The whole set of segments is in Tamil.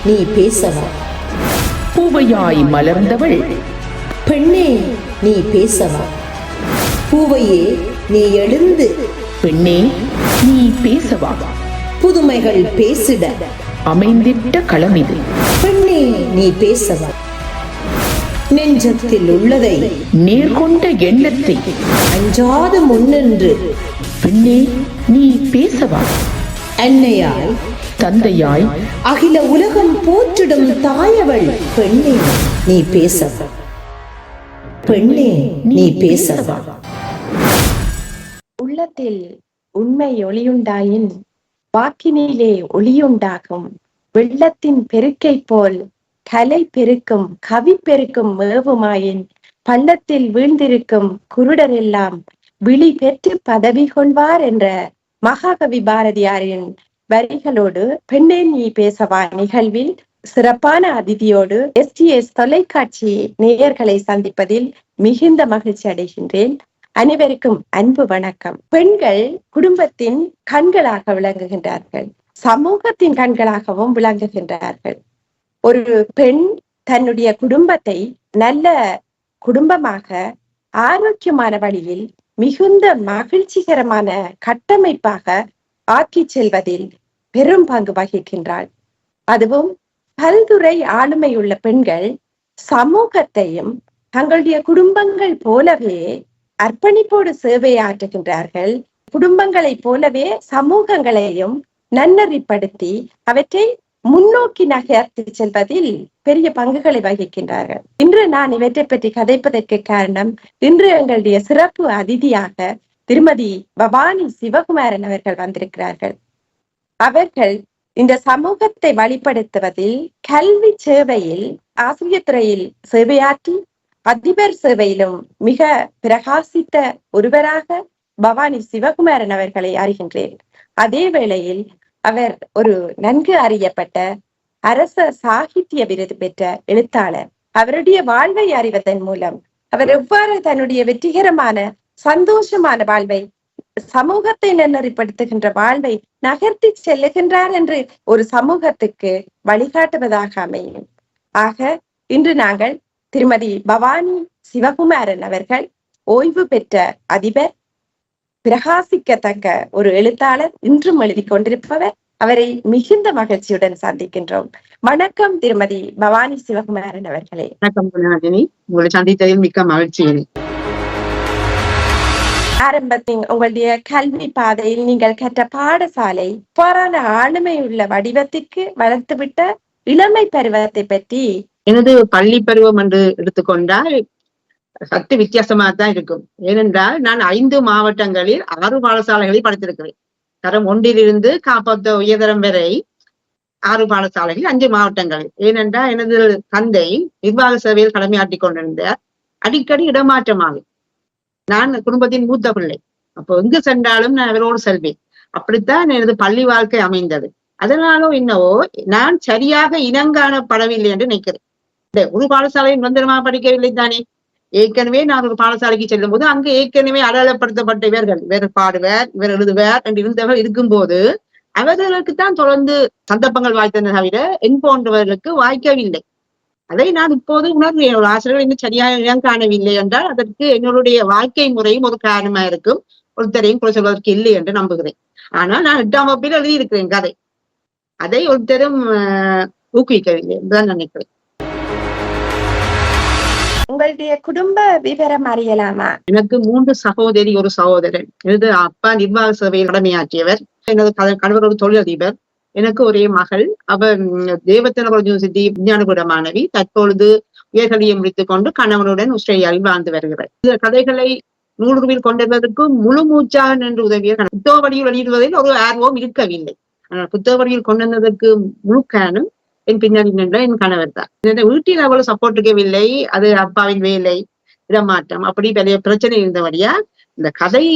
நீ பேசவா? பூவையாய் மலர்ந்தவள் பெண்ணே நீ பேசவா? பூவையே நீ எழுந்து பெண்ணே நீ பேசவா? புதுமைகள் பேசிட அமைந்திட்ட களமிது. பெண்ணே நீ பேசவா? நெஞ்சத்தில் உள்ளதை நேர்கொண்ட எண்ணத்தை அஞ்சாது முன்னின்று பெண்ணே நீ பேசவா? அன்னையாய் தந்தையாய் அகில உலகம் போற்றிடும் தாயவள் பெண்ணே நீ பேசவா? பெண்ணே நீ பேசவா? உள்ளத்தில் உண்மை ஒளியுண்டாயின் வாக்கினிலே ஒளியுண்டாகும். வெள்ளத்தின் பெருக்கை போல் கலை பெருக்கும் கவி பெருக்கும் மேவுமாயின் பள்ளத்தில் வீழ்ந்திருக்கும் குருடரெல்லாம் விழி பெற்று பதவி கொள்வார் என்ற மகாகவி பாரதியாரின் வரிகளோடு பெண்ணே நீ பேசவா நிகழ்வில் சிறப்பான அதிதியோடு STS தொலைக்காட்சி நேயர்களை சந்திப்பதில் மிகுந்த மகிழ்ச்சி அடைகின்றேன். அனைவருக்கும் அன்பு வணக்கம். பெண்கள் குடும்பத்தின் கண்களாக விளங்குகின்றார்கள், சமூகத்தின் கண்களாகவும் விளங்குகின்றார்கள். ஒரு பெண் தன்னுடைய குடும்பத்தை நல்ல குடும்பமாக ஆரோக்கியமான வழியில் மிகுந்த மகிழ்ச்சிகரமான கட்டமைப்பாக ஆக்கி செல்வதில் பெரும் பங்கு வகிக்கின்றாள். அதுவும் பல்துறை ஆளுமையுள்ள பெண்கள் சமூகத்தையும் தங்களுடைய குடும்பங்கள் போலவே அர்ப்பணிப்போடு சேவையாற்றுகின்றார்கள். குடும்பங்களைப் போலவே சமூகங்களையும் நன்னறிப்படுத்தி அவற்றை முன்னோக்கி நகர்த்தி செல்வதில் பெரிய பங்குகளை வகிக்கின்றார்கள். இன்று நான் இவற்றை பற்றி கதைப்பதற்கு காரணம், இன்று எங்களுடைய சிறப்பு அதிதியாக திருமதி பவானி சிவகுமாரன் அவர்கள் வந்திருக்கிறார்கள். அவர்கள் இந்த சமூகத்தை வழிப்படுத்துவதில் கல்வி சேவையில் ஆசிரியர் துறையில் சேவையாற்றி அதிபர் சேவையிலும் மிக பிரகாசித்த ஒருவராக பவானி சிவகுமாரன் அவர்களை அறிகின்றேன். அதே வேளையில் அவர் ஒரு நன்கு அறியப்பட்ட அரச சாகித்ய விருது பெற்ற எழுத்தாளர். அவருடைய வாழ்வை அறிவதன் மூலம் அவர் எவ்வாறு தன்னுடைய வெற்றிகரமான சந்தோஷமான வாழ்வை, சமூகத்தை நன்னறிப்படுத்துகின்ற வாழ்வை நகர்த்தி செல்லுகின்றார் என்று ஒரு சமூகத்துக்கு வழிகாட்டுவதாக அமையும். ஆக இன்று நாங்கள் திருமதி பவானி சிவகுமாரன் அவர்கள் ஓய்வு பெற்ற அதிபர், பிரகாசிக்கத்தக்க ஒரு எழுத்தாளர், இன்றும் எழுதி கொண்டிருப்பவர், அவரை மிகுந்த மகிழ்ச்சியுடன் சந்திக்கின்றோம். வணக்கம் திருமதி பவானி சிவகுமாரன் அவர்களே. வணக்கம் குணநாதினி, உங்களை சந்தித்ததில் மிக்க மகிழ்ச்சி. ஆரம்பத்தின் உங்களுடைய கல்வி பாதையில் நீங்கள் கற்ற பாடசாலை பாரான ஆளுமை உள்ள வடிவத்திற்கு வளர்த்துவிட்ட இளமை பருவத்தை பற்றி. எனது பள்ளி பருவம் என்று எடுத்துக்கொண்டால் சற்று வித்தியாசமா தான் இருக்கும். ஏனென்றால் நான் 5 மாவட்டங்களில் 6 பாடசாலைகளில் படித்திருக்கிறேன். தரம் 1 காப்பத்த உயர்தரம் வரை 6 பாடசாலைகள் 5 மாவட்டங்களில். ஏனென்றால் எனது தந்தை நிர்வாக சேவையில் கடமையாற்றி கொண்டிருந்தார். அடிக்கடி இடமாற்றமாகும். நான் குடும்பத்தின் மூத்த பிள்ளை. அப்போ எங்கு சென்றாலும் நான் அவரோடு செல்வேன். அப்படித்தான் எனது பள்ளி வாழ்க்கை அமைந்தது. அதனாலோ என்னவோ நான் சரியாக இனங்காணப்படவில்லை என்று நினைக்கிறேன். ஒரு பாடசாலையில் நிரந்தரமாக படிக்கவில்லை தானே. ஏற்கனவே நான் ஒரு பாடசாலைக்கு செல்லும் போது அங்கு ஏற்கனவே அடையாளப்படுத்தப்பட்ட இவர் பாடுவார், இவர் எழுதுவார் என்று இருந்தவர்கள் இருக்கும்போது அவர்களுக்குத்தான் தொடர்ந்து சந்தர்ப்பங்கள் வாய்த்தன தவிர என் போன்றவர்களுக்கு வாய்க்கவில்லை. அதை நான் இப்போது உணர்கிறேன். ஒரு ஆசிரியர்கள் இன்னும் சரியாக இடம் காணவில்லை என்றால் அதற்கு என்னுடைய வாழ்க்கை முறையும் ஒரு காரணமா இருக்கும். ஒருத்தரையும் குறை சொல்வதற்கு இல்லை என்று நம்புகிறேன். ஆனால் நான் 8ஆம் வகுப்பில் எழுதியிருக்கிறேன் கதை. அதை ஒருத்தரும் ஊக்குவிக்கவில்லை என்றுதான் நினைக்கிறேன். உங்களுடைய குடும்ப விவரம் அறியலாமா? எனக்கு 3 சகோதரி, ஒரு சகோதரன். எனது அப்பா நிர்வாக சேவையில் கடமையாற்றியவர். எனது கணவர் ஒரு தொழிலதிபர். எனக்கு ஒரே மகள். அவர் தேவத்தின யூனிவர்சிட்டி விஞ்ஞானபுர மாணவி. தற்பொழுது உயர்கல்வியை முடித்துக் கொண்டு கணவனுடன் ஆஸ்திரேலியாவில் வாழ்ந்து வருகிறார். இந்த கதைகளை நூலுருவில் கொண்டிருப்பதற்கு முழு மூச்சாக நின்று உதவிய புத்தக வடிவில் வெளியிடுவதில் ஒரு ஆர்வம் இருக்கவில்லை. ஆனால் புத்தக வடிவில் கொண்டு வந்ததற்கு முழு காரணம் என் பின்னாடி நின்ற என் கணவர் தான். வீட்டில் அவ்வளவு சப்போர்ட் இருக்கவில்லை. அது அப்பாவின் வேலை, இடமாற்றம், அப்படி பெரிய பிரச்சனை இருந்தபடியா இந்த கதை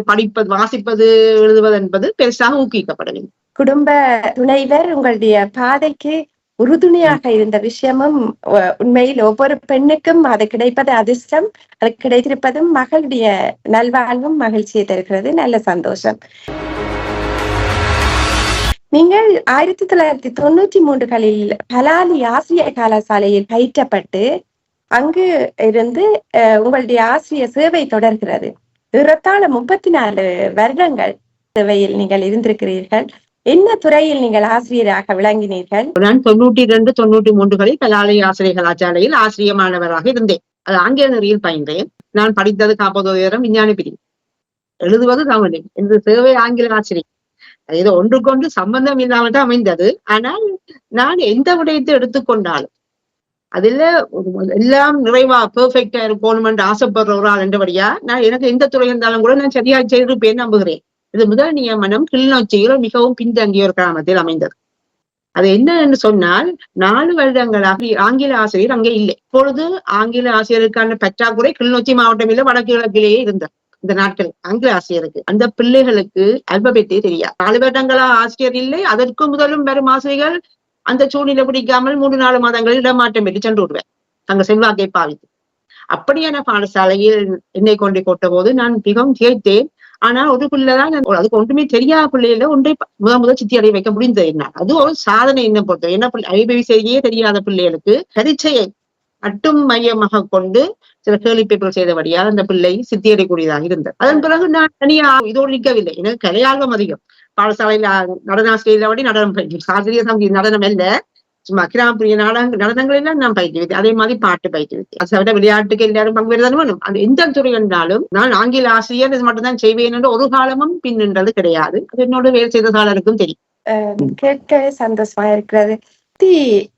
படிப்பது, வாசிப்பது, எழுதுவது என்பது பெருசாக ஊக்குவிக்கப்படவில்லை. குடும்ப துணைவர் உங்களுடைய பாதைக்கு உறுதுணையாக இருந்த விஷயமும் உண்மையில் ஒவ்வொரு பெண்ணுக்கும் அது கிடைப்பது அதிர்ஷ்டம். அது கிடைத்திருப்பதும் மகளுடைய நல்வாழ்வும் மகிழ்ச்சியை தருகிறது. நல்ல சந்தோஷம். நீங்கள் 1993களில் பலாலி ஆசிரியர் கலாசாலையில் பயிற்றப்பட்டு அங்கு இருந்து உங்களுடைய ஆசிரியர் சேவை தொடர்கிறது. ஏறத்தாழ 34 வருடங்கள் சேவையில் நீங்கள் இருந்திருக்கிறீர்கள். என்ன துறையில் நீங்கள் ஆசிரியராக விளங்கினீர்கள்? நான் 92, 93களில் பலாலி ஆசிரியர் கலாசாலையில் ஆசிரிய மாணவராக இருந்தேன். அது ஆங்கில நெறியில் பயின்றேன். நான் படித்தது காப்பதோதரம் விஞ்ஞான பிரிவு, எழுதுவது தமிழ். இந்த சேவை ஆங்கில ஆசிரியர். இது ஒன்றுக்கொண்டு சம்பந்தம் இல்லாமல் தான் அமைந்தது. ஆனால் நான் எந்த விடயத்தை எடுத்துக்கொண்டாலும் அதுல எல்லாம் நிறைவா பெர்ஃபெக்டா இருக்கணும் என்று ஆசைப்படுற ஒரு ஆள் என்றபடியா நான் எனக்கு எந்த துறை இருந்தாலும் கூட நான் சரியாக செய்திருப்பேன் நம்புகிறேன். இது முதல் நியமனம் கிளிநொச்சியில் மிகவும் பின்தங்கிய ஒரு கிராமத்தில் அமைந்தது. அது என்ன என்று சொன்னால் 4 வருடங்களாக ஆங்கில ஆசிரியர் அங்கே இல்லை. இப்பொழுது ஆங்கில ஆசிரியருக்கான பற்றாக்குறை கிளிநொச்சி மாவட்டம் இல்லை, வடக்கு கிழக்கிலேயே இருந்தது. இந்த நாட்கள் ஆங்கில ஆசிரியருக்கு அந்த பிள்ளைகளுக்கு அல்பபெட்டே தெரியாது. 4 வருடங்களா ஆசிரியர் இல்லை. அதற்கு முதலும் வரும் ஆசிரியர்கள் அந்த சூழ்நிலை பிடிக்காமல் 3-4 மாதங்களில் இடமாற்றம் பெற்று சென்று விடுவேன் அங்க செல்வாக்கை பாவித்து. அப்படியான பாடசாலையில் என்னை கொண்டு கொட்ட போது நான் மிகவும் திகைத்தேன். ஆனா ஒரு பிள்ளைதான், அதுக்கு ஒன்றுமே தெரியாத பிள்ளையில ஒன்றை முதல் சித்தி அடைய வைக்க முடிந்தது. என்ன அது ஒரு சாதனை. என்ன பொறுத்த என்ன ஐபிசியே தெரியாத பிள்ளைகளுக்கு பரீட்சையை மட்டும் மையமாக கொண்டு சில கேள்வி பேப்பர் செய்தபடியால் அந்த பிள்ளை சித்தியடைக்கூடியதாக இருந்தது. அதன் பிறகு நான் தனியா இதோடு நிற்கவில்லை. எனக்கு கலையார்வம் அதிகம். பாடசாலையில நடனாசிரியர் நடனம் பயிற்சி, சாஸ்திரிய சங்கீத நடனம் அல்ல, சும்மா கிராமப்புற நடனங்கள் எல்லாம் நான் பயிற்சி. அதே மாதிரி பாட்டு பயிற்சி. அதை விட விளையாட்டுக்கு எல்லாரும் பங்கு பெறுதான் வேணும். அந்த எந்த துறை என்றாலும் நான் ஆங்கில ஆசிரியர் இது மட்டும்தான் செய்வேன் என்று ஒரு காலமும் பின்னின்றது கிடையாது. அது என்னோட வேலை செய்த காலருக்கும் தெரியும். கேட்க சந்தோஷமா இருக்கிறது.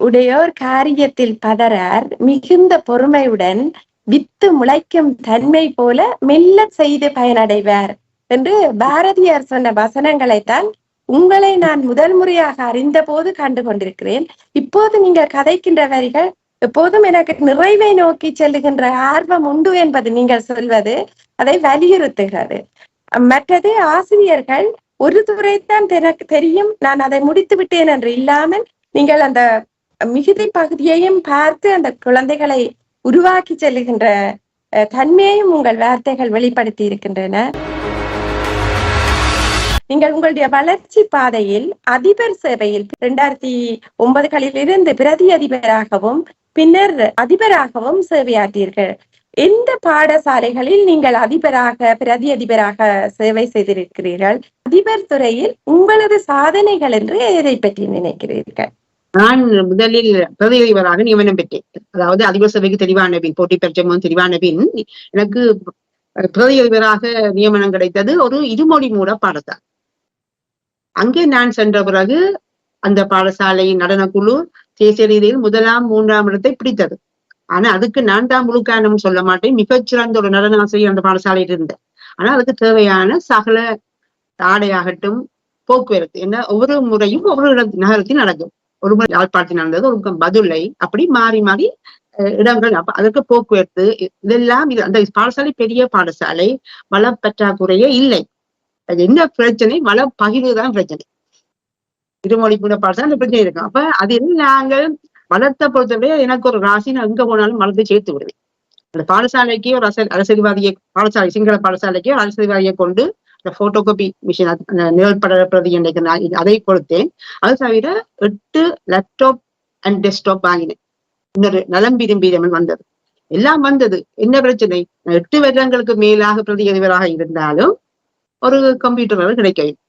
உடையோர் காரியத்தில் பதறார், மிகுந்த பொறுமையுடன் வித்து முளைக்கும் தன்மை போல மெல்ல செய்து பயனடைவார் என்று பாரதியார் சொன்ன வசனங்களைத்தான் உங்களை நான் முதல் முறையாக அறிந்த போது கண்டு கொண்டிருக்கிறேன். இப்போது நீங்கள் கதைக்கின்ற வரிகள் எப்போதும் எனக்கு நிறைவை நோக்கி செல்லுகின்ற ஆர்வம் உண்டு என்பது நீங்கள் சொல்வது அதை வலியுறுத்துகிறது. மற்றது ஆசிரியர்கள் ஒரு துறைத்தான் எனக்கு தெரியும், நான் அதை முடித்து விட்டேன் என்று இல்லாமல் நீங்கள் அந்த மிகுதி பகுதியையும் பார்த்து அந்த குழந்தைகளை உருவாக்கி செல்லுகின்ற தன்மையையும் உங்கள் வார்த்தைகள் வெளிப்படுத்தி இருக்கின்றன. நீங்கள் உங்களுடைய வளர்ச்சி பாதையில் அதிபர் சேவையில் 2009களில் இருந்து பிரதி அதிபராகவும் பின்னர் அதிபராகவும் சேவையாற்றீர்கள். எந்த பாடசாலைகளில் நீங்கள் அதிபராக பிரதி அதிபராக சேவை செய்திருக்கிறீர்கள்? அதிபர் துறையில் உங்களது சாதனைகள் என்று எதை பற்றி நினைக்கிறீர்கள்? நான் முதலில் பிரதி அதிபராக நியமனம் பெற்றேன். அதாவது அதிபர் சபைக்கு தெரிவான பின், போட்டி பரீட்சை தெரிவான பின் எனக்கு பிரதி அதிபராக நியமனம் கிடைத்தது ஒரு இருமொழி மூல பாடசாலை. அங்கே நான் சென்ற பிறகு அந்த பாடசாலையின் நடனக்குழு தேசிய ரீதியில் 1ஆம் 3ஆம் இடத்தை பிடித்தது. ஆனா அதுக்கு நான் தான் முழு காரணம் சொல்ல மாட்டேன். மிகச்சிறந்த ஒரு நடன ஆசிரியர் அந்த பாடசாலையில் இருந்தேன். ஆனா அதுக்கு தேவையான சகல ஆடையாகட்டும், போக்குவரத்து என்ன ஒவ்வொரு முறையும் ஒவ்வொரு நகரத்தில் நடக்கும். ஒரு முறை யாழ்ப்பாணத்தில் நடந்தது, ஒரு பதுளை, அப்படி மாறி மாறி இடங்கள். அப்ப அதற்கு போக்குவரத்து இதெல்லாம் அந்த பாடசாலை பெரிய பாடசாலை, வள பற்றாக்குறையே இல்லை. அது என்ன பிரச்சனை? வள பகிர்வுதான் பிரச்சனை. இருமொழி கூட பாடசாலை அந்த பிரச்சனை இருக்கும். அப்ப அது நாங்கள் வளர்த்த பொறுத்தவரை எனக்கு ஒரு ராசி, நான் எங்க போனாலும் வளர்த்து சேர்த்து விடுவேன். அந்த பாடசாலைக்கு ஒரு அரசியல்வாதியை, பாடசாலை சிங்கள பாடசாலைக்கு ஒரு அரசியல்வாதியை கொண்டு அந்த போட்டோ காப்பி மிஷின், அந்த நிழற்பட பிரதி அதை கொடுத்தேன். அது தவிர 8 லேப்டாப் அண்ட் டெஸ்க்டாப் வாங்கினேன். இன்னொரு நலம் விரும்பியவன் வந்தது, எல்லாம் வந்தது. என்ன பிரச்சனை? 8 வருடங்களுக்கு மேலாக பிரதி அதிபராக இருந்தாலும் ஒரு கம்ப்யூட்டர் கிடைக்கும்.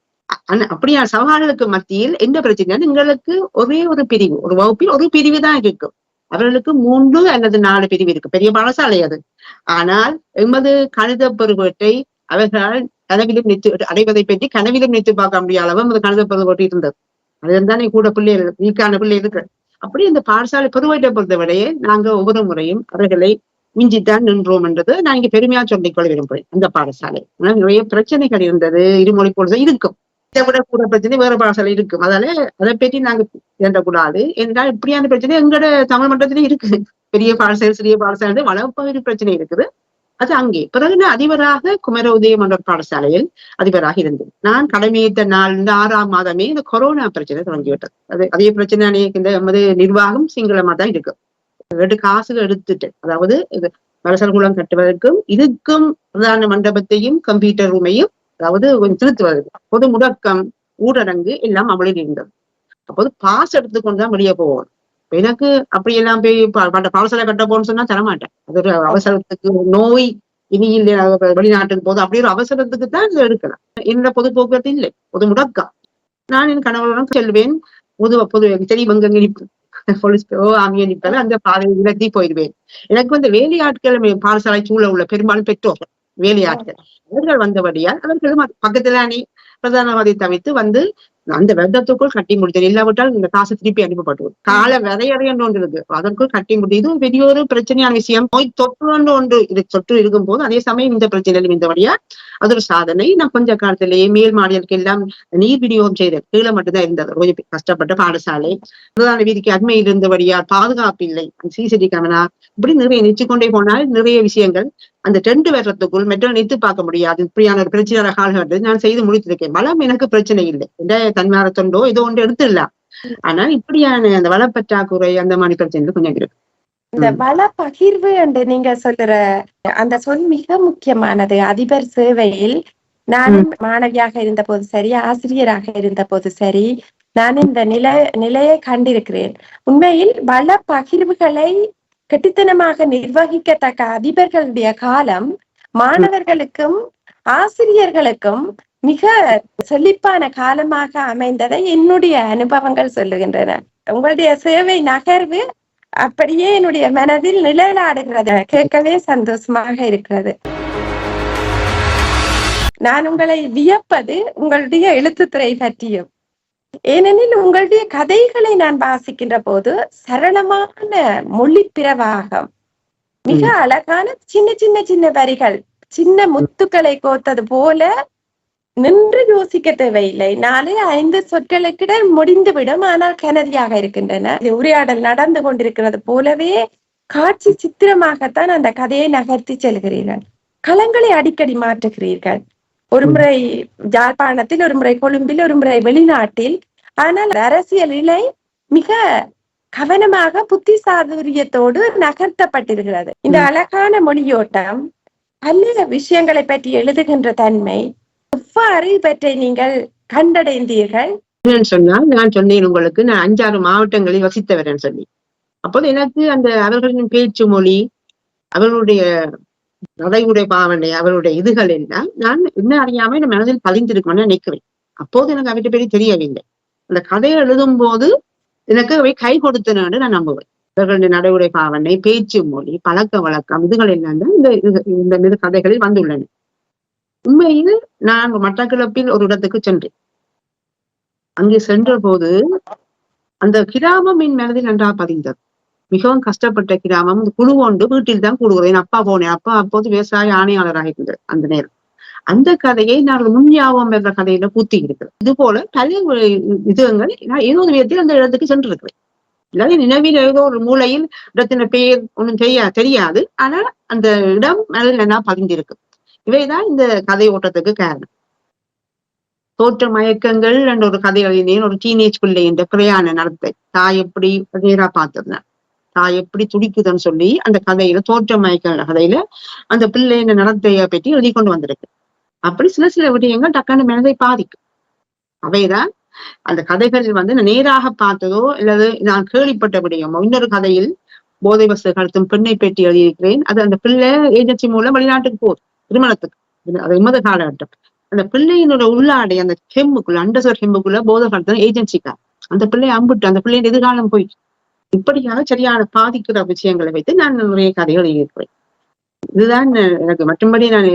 அப்படியா சவால்களுக்கு மத்தியில் என்ன பிரச்சனை? எங்களுக்கு ஒரே ஒரு பிரிவு, ஒரு வகுப்பில் ஒரு பிரிவு தான் இருக்கும். அவர்களுக்கு 3 அல்லது 4 பிரிவு இருக்கு. பெரிய பாடசாலை அது. ஆனால் எமது கணித பெருவேட்டை அவர்களால் கனவிலும் அடைவதை பற்றி கனவிலும் நினைத்து பார்க்க முடியாத அளவு அந்த கணித பெருவேட்டு இருந்தது. அதுதானே கூட பிள்ளைகள், வீக்கான பிள்ளை இருக்கு. அப்படி இந்த பாடசாலை பெருவேட்டை பொறுத்தவரையே நாங்க ஒவ்வொரு முறையும் அவர்களை மிஞ்சித்தான் நின்றோம் என்றது நான் இங்க பெருமையா சொல்லிக் கொள்ள விரும்புகிறேன். அந்த பாடசாலை நிறைய பிரச்சனைகள் இருந்தது. இருமொழி போல இருக்கும், இதை விட கூட பிரச்சனை வேற பாடசாலை இருக்கும். அதால அதை பற்றி நாங்க கூடாது என்றால் இப்படியான பிரச்சனை எங்கட தமிழ் மட்டத்திலே இருக்கு. பெரிய பாடசாலை, சிறிய பாடசாலை, வளப்பகுதி பிரச்சனை இருக்குது. அது அங்கே. பிறகு நான் அதிபராக குமர உதயம் என்ற பாடசாலையில் அதிபராக இருந்தேன். நான் கடமையேற்ற நாள் 6ஆம் மாதமே இந்த கொரோனா பிரச்சனை தொடங்கிவிட்டது. அதே பிரச்சனை இந்த நமது நிர்வாகம் சிங்களமா தான் இருக்கு. 2 காசுகள் எடுத்துட்டு, அதாவது வலசல்குளம் கட்டுவதற்கும் இதுக்கும் பிரதான மண்டபத்தையும் கம்ப்யூட்டர் ரூமையும், அதாவது திருத்துவதற்கு பொது முடக்கம் ஊரடங்கு எல்லாம் அமலில் இருந்தது. அப்போது பாஸ் எடுத்துக்கொண்டுதான் வெளியே போவோம். எனக்கு அப்படி எல்லாம் போய் பாடசாலை கட்ட போன்னு சொன்னா தரமாட்டேன். அது ஒரு அவசரத்துக்கு, நோய் இனி இல்லை வெளிநாட்டுக்கு போது அப்படி ஒரு அவசரத்துக்கு தான் இதை எடுக்கலாம். இந்த பொது போக்குவரத்து இல்லை, பொது முடக்கம். நான் என் கணவருடன் செல்வேன். பொது தெரியும் போலீஸ்கோ ஆமியோ நிற்பாரு, அந்த பாதையை விலத்தி போயிடுவேன். எனக்கு வந்து வேலையாட்கள் பாடசாலை சூழ உள்ள பெரும்பாலும் பெற்றோர்கள் வேலையாட்கள் அவர்கள் வந்தபடியால் அவர்களும் பக்கத்துல பிரதானவாதி தவிர்த்து வந்து அந்த வருடத்துக்குள் கட்டி முடித்தது. இல்லாவிட்டால் இந்த காசு திருப்பி அனுப்பப்பட்டுவிடும். கால வரையறை என்று ஒன்று இருக்கு, அதற்குள் கட்டி முடியும். இது பெரிய ஒரு பிரச்சனையான விஷயம். நோய் தொற்று ஒன்று இது தொற்று இருக்கும் போது அதே சமயம் இந்த பிரச்சனையிலும் இருந்தபடியா அது ஒரு சாதனை. நான் கொஞ்ச காலத்திலேயே மேல் மாநிலத்துக்கு எல்லாம் நீர் விநியோகம் செய்தது. கீழே மட்டும்தான் இருந்தது, கொஞ்சம் கஷ்டப்பட்ட பாடசாலை. பிரதான வீதிக்கு அண்மையில் இருந்தபடியா பாதுகாப்பு இல்லை, சிசிடி கேமரா, இப்படி நிறைய நிச்சு கொண்டே போனால் நிறைய விஷயங்கள் அந்த 2 வருடத்துக்குள் மெட்ரோ நிறுத்து பார்க்க முடியாது. இப்படியான ஒரு பிரச்சனை காலகட்டத்தில் நான் செய்து முடித்திருக்கேன். வளம் எனக்கு பிரச்சனை இல்லை, தன்மார தொண்டோ இதோ ஒன்று எடுத்துடலாம். ஆனால் இப்படியான அந்த வளப்பற்றாக்குறை அந்த மாதிரி பிரச்சனை கொஞ்சம் இருக்கு. இந்த வள பகிர்வு என்று நீங்க சொல்ற அந்த சொல் மிக முக்கியமானது. அதிபர் சேவையில் நானும் மாணவியாக இருந்த போது சரி, ஆசிரியராக இருந்த போது சரி, நான் இந்த நிலையை கண்டிருக்கிறேன். உண்மையில் வள பகிர்வுகளை கெட்டித்தனமாக நிர்வகிக்கத்தக்க அதிபர்களுடைய காலம் மாணவர்களுக்கும் ஆசிரியர்களுக்கும் மிக செழிப்பான காலமாக அமைந்ததை என்னுடைய அனுபவங்கள் சொல்லுகின்றன. உங்களுடைய சேவை நகர்வு அப்படியே என்னுடைய மனதில் நிழலாடுகிறது. கேட்கவே சந்தோஷமாக இருக்கிறது. நான் உங்களை வியப்பது உங்களுடைய எழுத்துத்துறை பற்றியும். ஏனெனில் உங்களுடைய கதைகளை நான் வாசிக்கின்ற போது சரளமான மொழி பிரவாகம், மிக அழகான சின்ன சின்ன சின்ன வரிகள், சின்ன முத்துக்களை கோத்தது போல நின்று யோசிக்க தேவையில்லை. 4-5 சொற்களுக்கிட முடிந்துவிடும், ஆனால் கனதியாக இருக்கின்றன. உரையாடல் நடந்து கொண்டிருக்கிறது போலவே காட்சி சித்திரமாகத்தான் அந்த கதையை நகர்த்தி செல்கிறீர்கள். களங்களை அடிக்கடி மாற்றுகிறீர்கள். ஒரு முறை யாழ்ப்பாணத்தில், ஒரு முறை கொழும்பில், ஒரு முறை வெளிநாட்டில். ஆனால் அரசியல் இலை மிக கவனமாக புத்தி சாதுரியத்தோடு நகர்த்தப்பட்டிருக்கிறது. இந்த அழகான மொழியோட்டம், பல விஷயங்களை பற்றி எழுதுகின்ற தன்மை, எவ்வாறு இவற்றை நீங்கள் கண்டடைந்தீர்கள்? சொன்னால் நான் சொன்னேன் உங்களுக்கு, நான் 5-6 மாவட்டங்களில் வசித்தவரேன் சொல்லி. அப்போது எனக்கு அந்த அவர்களின் பேச்சு மொழி, அவர்களுடைய நடைமுறை பாவனை, அவருடைய இதுகள் எல்லாம் நான் இன்னும் அறியாம என் மனதில் பதிந்திருக்கும்னு நினைக்கிறேன். அப்போது எனக்கு அவற்றை பற்றி தெரியவில்லை. அந்த கதையை எழுதும் போது எனக்கு அவை கை கொடுத்தன என்று நான் நம்புவேன். அவர்களுடைய நடைமுறை பாவனை, பேச்சு மொழி, பழக்க வழக்கம், இதுகள் எல்லாம் தான் இந்த கதைகளில் வந்துள்ளன. உண்மையில் நான் மட்டக்களப்பில் ஒரு இடத்துக்கு சென்றேன். அங்கே சென்ற போது அந்த கிராமம் என் மனதில் நன்றாக பதிந்தது. மிகவும் கஷ்டப்பட்ட கிராமம். குழு கொண்டு வீட்டில் தான் கூடுகிறேன். என் அப்பா போனேன். அப்பா அப்போது விவசாய ஆணையாளராக இருந்தது அந்த நேரம். அந்த கதையை நான் முன்ஞாபகம் என்ற கதையில பூத்தி இருக்கிறேன். இது போல பல இதுங்கள் நான் ஏதோ ஒரு விதத்தில் அந்த இடத்துக்கு சென்றிருக்கிறேன். இல்லாத நினைவில் ஏதோ ஒரு மூலையில் இடத்தின பெயர் ஒன்றும் தெரியாது. ஆனால் அந்த இடம் மனதில் என்ன பதிந்திருக்கு. இவைதான் இந்த கதை ஓட்டத்துக்கு காரணம். தோற்ற மயக்கங்கள் என்ற ஒரு கதை எழுதினேன். ஒரு டீனேஜ் பிள்ளை என்ற பிரயாண நடத்தை, தாய் எப்படி நேரா பார்த்திருந்தேன், தாய் எப்படி துடிக்குதுன்னு சொல்லி அந்த கதையில, தோற்ற மயக்க கதையில அந்த பிள்ளையின் நடத்தையை பற்றி எழுதி கொண்டு வந்திருக்கு. அப்படி சில விடயங்கள் டக்கான மனதை பாதிக்கும். அவைதான் அந்த கதைகளில் நான் நேராக பார்த்ததோ அல்லது நான் கேள்விப்பட்ட விடயமோ. இன்னொரு கதையில் போதை வசதி கடத்தும் பெண்ணை பற்றி எழுதியிருக்கிறேன். அது அந்த பிள்ளை ஏஜென்சி மூலம் வெளிநாட்டுக்கு போகுது திருமணத்துக்கு. அது எமது காலகட்டம். அந்த பிள்ளையினோட உள்ளாடை அந்த ஹெம்முக்குள்ள, அண்டர்சர் ஹெம்முக்குள்ள போதை கடத்தும் ஏஜென்சிக்கா அந்த பிள்ளையை அம்பிட்டு அந்த பிள்ளையின் எதிர்காலம் போயிட்டு இப்படியாக சரியான பாதிக்கிற விஷயங்களை வைத்து நான் நிறைய கதைகள் எழுதியிருக்கிறேன். இதுதான் எனக்கு மற்றும்படி நான்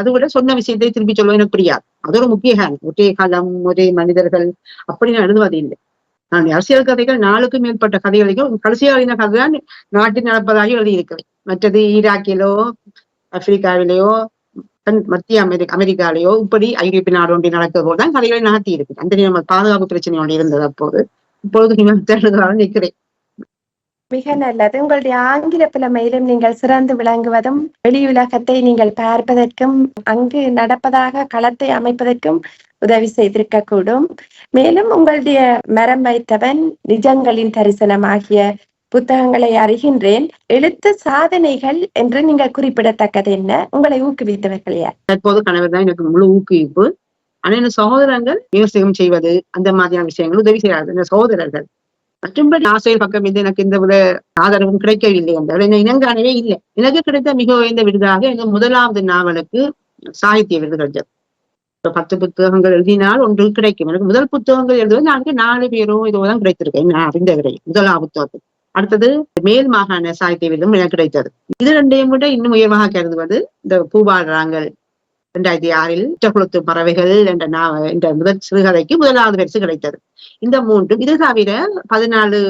அது விட சொன்ன விஷயத்தை திருப்பி சொல்லுவேன் எனக்கு புரியாது. அது ஒரு முக்கிய ஒரே காலம், ஒரே மனிதர்கள் அப்படி நான் எழுதுவது இல்லை. நான் அரசியல் கதைகள் 4க்கும் மேற்பட்ட கதைகளையும் கடைசியாக எழுதின கதை தான் நாட்டில் நடப்பதாக எழுதியிருக்கிறேன். மற்றது ஈராக்கிலோ, ஆப்பிரிக்காவிலேயோ, மத்திய அமெரிக்காலேயோ, இப்படி ஐரோப்பிய நாடு ஒன்றை நடக்கிறது போதுதான் கதைகளை நகர்த்தி இருக்கு. அந்த நம்ம பாதுகாப்பு பிரச்சனை ஒன்று இருந்தது அப்போது. இப்பொழுது நிற்கிறேன். மிக நல்லது. உங்களுடைய ஆங்கில புலமையிலும் நீங்கள் சிறந்து விளங்குவதும், வெளியுலகத்தை நீங்கள் பார்ப்பதற்கும், அங்கு நடப்பதாக களத்தை அமைப்பதற்கும் உதவி செய்திருக்க கூடும். மேலும் உங்களுடைய மரம் வைத்தவன், நிஜங்களின் தரிசனம் ஆகிய புத்தகங்களை அறிகின்றேன். எழுத்து சாதனைகள் என்று நீங்கள் குறிப்பிடத்தக்கது என்ன? உங்களை ஊக்குவித்தவர்கள் யார்? தற்போது கணவர் தான் எனக்கு முழு ஊக்குவிப்பு. ஆனா இந்த சகோதரங்கள் விமர்சனம் செய்வது அந்த மாதிரியான விஷயங்கள் உதவி செய்யாது இந்த சகோதரர்கள். மற்றும்படி ஆசிரியர் பக்கம் இருந்து எனக்கு இந்த விட ஆதரவும் கிடைக்கவில்லை என்றால் என்ன இனங்காணவே இல்லை. எனக்கு கிடைத்த மிக உயர்ந்த விருதாக எங்க முதலாவது நாவலுக்கு சாகித்ய விருது கிடைச்சது. இப்ப 10 புத்தகங்கள் எழுதினால் ஒன்று கிடைக்கும். எனக்கு முதல் புத்தகங்கள் எழுதுவது நான்கு 4 பேரோ இதுதான் கிடைத்திருக்கேன் நான் அறிந்த வரை முதலாம் புத்தகத்தில். அடுத்தது மேல் மாகாண சாகித்ய விருதும் எனக்கு கிடைத்தது. இது ரெண்டையும் விட இன்னும் உயர்வாக கருதுவது இந்த பூபாடுறாங்கள் 2006 குளத்து பறவைகள் என்ற முதல் சிறுகதைக்கு முதலாவது பரிசு கிடைத்தது. இந்த 3 இது தவிர 14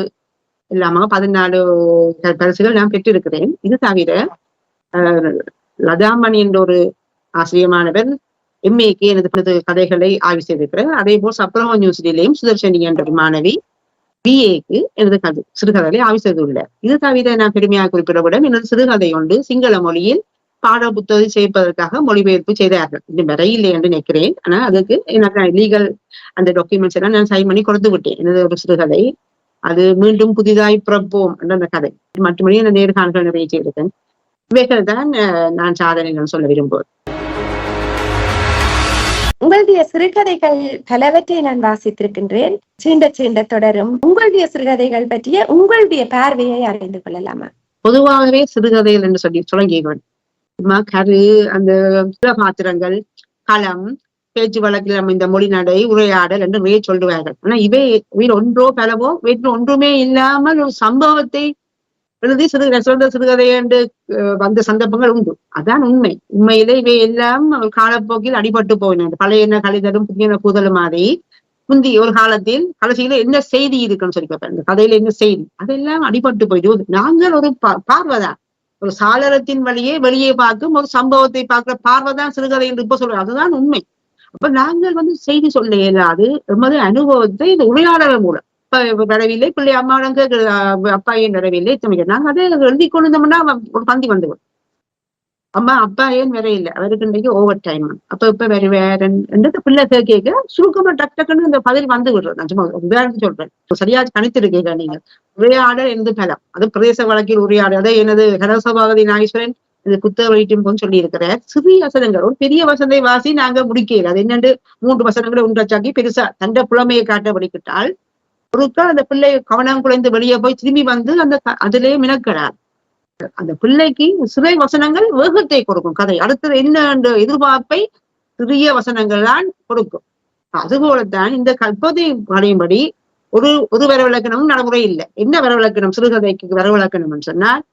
இல்லாம 14 பரிசுகள் நான் பெற்றிருக்கிறேன். இது தவிர லதாமணி என்ற ஒரு ஆசிரியமானவர் MA-க்கு எனது கதைகளை ஆய்வு செய்திருக்கிறார். அதே போல் சப்ரம யூனிவர்சிட்டியிலையும் சுதர்ஷனி என்ற மாணவி BA-க்கு எனது சிறுகதைகளை ஆய்வு செய்துள்ளார். இது தவிர நான் பெருமையாக குறிப்பிடப்படும் எனது சிறுகதை ஒன்று சிங்கள மொழியில் பாட புத்தகம் செய்வதற்காக மொழிபெயர்ப்பு செய்தார்கள். இது வரையில்லை என்று நினைக்கிறேன். ஆனா அதுக்கு எனக்கு லீகல் அந்த டாக்குமெண்ட்ஸ் எல்லாம் நான் சைன் பண்ணி கொடுத்து விட்டேன். எனது ஒரு சிறுகதை அது மீண்டும் புதிதாய் பிறப்போம் என்ற அந்த கதை மட்டுமே அந்த நேர்காணல்கள் நிறைய செய்திருக்கேன். இவைகள் தான் நான் சாதனைகள் சொல்ல விரும்புவேன். உங்களுடைய சிறுகதைகள் பலவற்றை நான் வாசித்திருக்கின்றேன். சீண்ட தொடரும். உங்களுடைய சிறுகதைகள் பற்றிய உங்களுடைய பார்வையை அறிந்து கொள்ளலாமா? பொதுவாகவே சிறுகதைகள் என்று சொல்லி தொடங்கியவன் கரு அந்த பாத்திரங்கள் களம் பேச்சு வழக்கில் அமைந்த மொழிநடை உரையாடல் என்று நிறைய சொல்லுவார்கள். ஆனா இவை ஒன்றோ பலவோ வீட்டில் ஒன்றுமே இல்லாமல் ஒரு சம்பவத்தை எழுதி சிறந்த சிறுகதை என்று வந்த சந்தர்ப்பங்கள் உண்டு. அதான் உண்மை. உண்மையிலே இவை எல்லாம் காலப்போக்கில் அடிபட்டு போயின. பழைய கழிதலும் புதிய கூதலும் மாதிரி முந்தி ஒரு காலத்தில் கடைசியில என்ன செய்தி இருக்குன்னு சொல்லி பார்ப்பேன். இந்த கதையில என்ன செய்தி அதெல்லாம் அடிபட்டு போயிடுவது. நாங்கள் ஒரு பார்வைதான் ஒரு சாளரத்தின் வழியே வெளியே பார்க்கும் ஒரு சம்பவத்தை பார்க்கிற பார்வைதான் சிறுகதை என்று இப்ப சொல்றோம். அதுதான் உண்மை. அப்ப நாங்கள் செய்தி சொல்ல இயலாது எமது அனுபவத்தை இந்த உரையாடல் மூலம் வரவில்லை பிள்ளை அம்மாவுடன் அப்பா ஏன் வரவில்லை நாங்க அதை எழுதி கொண்டிருந்தோம்னா ஒரு பந்தி வந்துடும். அம்மா அப்பா ஏன் வர இல்லை அவருக்கு இன்றைக்கு ஓவர் டைம் அப்ப இப்ப வேற பிள்ளை கேட்க சுருக்கமா டக்குன்னு இந்த பதில் வந்து விடுறது. நான் சும்மா உதாரணம் சொல்றேன். சரியா கணித்திருக்கீங்க நீங்க. உரையாடல் என்று பலம் அது பிரதேச வழக்கில் உரையாடல் அதை எனது ஹரசபாவதி நாகேஸ்வரன் இந்த புத்தக வெளியிட்டும் சொல்லி இருக்கிறார். சிறிய வசனங்கள் ஒரு பெரிய வசனத்தை வாசி நாங்க முடிக்கல. அது என்னென்று 3 வசனங்களை ஒன்றாச்சாக்கி பெருசா தண்ட புலமையை காட்ட படிக்கிட்டால் ஒருக்கா அந்த பிள்ளை கவனம் குறைந்து வெளியே போய் திரும்பி வந்து அதிலே மினக்கிறார். அந்த பிள்ளைக்கு சிறை வசனங்கள் வேகத்தை கொடுக்கும். கதை அடுத்தது என்ன என்ற எதிர்பார்ப்பை சிறிய வசனங்கள் தான் கொடுக்கும். அதுபோலத்தான் இந்த கற்பதை அடையும்படி ஒரு வரவிலக்கணமும் நடைமுறை இல்லை. என்ன வரவிலக்கணம் சிறுகதைக்கு வரவிலக்கணம் சொன்னால்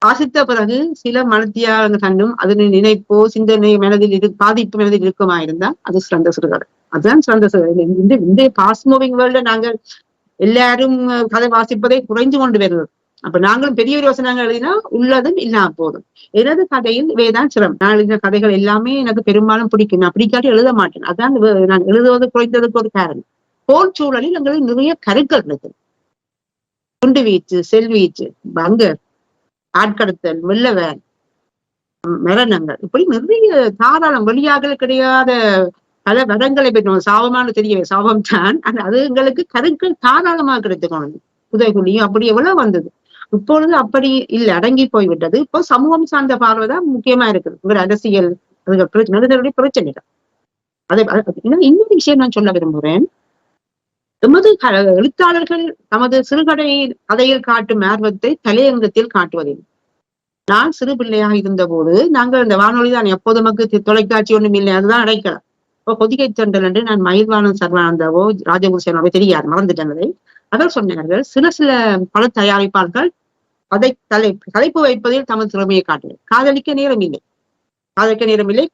வாசித்த பிறகு சில மனத்தியாக தன்னும் அதனை நினைப்போ சிந்தனை மனதில் பாதிப்பு மனதில் இருக்குமா இருந்தால் அது சிறந்த சிறுகதை. அதுதான் சிறந்த சிறுகதை. இந்த பாஸ்ட் மூவிங் வேர்ல்ட்ல நாங்கள் எல்லாரும் கதை வாசிப்பதை குறைந்து கொண்டு வருவது. அப்ப நாங்களும் பெரிய ஒரு வசனங்கள் எழுதினா உள்ளதும் இல்லாம போதும். எனது கதையில் இவைதான் சிரமம். நான் எழுதின கதைகள் எல்லாமே எனக்கு பெரும்பாலும் பிடிக்கும். நான் பிடிக்காட்டி எழுத மாட்டேன். அதான் நான் எழுதுவது குறைந்ததுக்கு ஒரு காரணம். போர் சூழலில் எங்களுக்கு நிறைய கருக்கள் இருக்குது. குண்டு வீச்சு செல்வீச்சு பங்கர் ஆட்கடத்தல் வெள்ளவேன் மரணங்கள் இப்படி நிறைய தாராளம் வெளியாக கிடையாத பல வரங்களை பெற்றோம். சாபமான தெரிய சாபம் தான். அது எங்களுக்கு கருக்கள் தாராளமாக கிடைத்துக்கணும். புதைகுழியும் அப்படி எவ்வளவு வந்தது. இப்பொழுது அப்படி இல்லை, அடங்கி போய்விட்டது. இப்போ சமூகம் சார்ந்த பார்வைதான் முக்கியமா இருக்குது. உங்களோட அரசியல் அதுகளுடைய பிரச்சனைகள். அதை இன்னொரு விஷயம் நான் சொல்ல விரும்புகிறேன். எமது எழுத்தாளர்கள் தமது கதையில் காட்டும் ஆர்வத்தை தலையங்கத்தில் காட்டுவதில்லை. நான் சிறு பிள்ளையாக இருந்த போது நாங்கள் இந்த வானொலி தான் எப்போது நமக்கு தொலைக்காட்சி ஒன்றும் இல்லை, அதுதான் அடைக்கலாம். இப்போ பொதிகை தொண்டல் என்று நான் மயில்வானன் சர்வானந்தாவோ ராஜபூஷனாவோ தெரியாது, மறந்துட்டனதை அவர் சொன்னார்கள். சில பல தயாரிப்பாளர்கள் தலைப்பு வைப்பதில் தமது திறமையை காட்டுங்கள். காதலிக்க நேரம் இல்லை,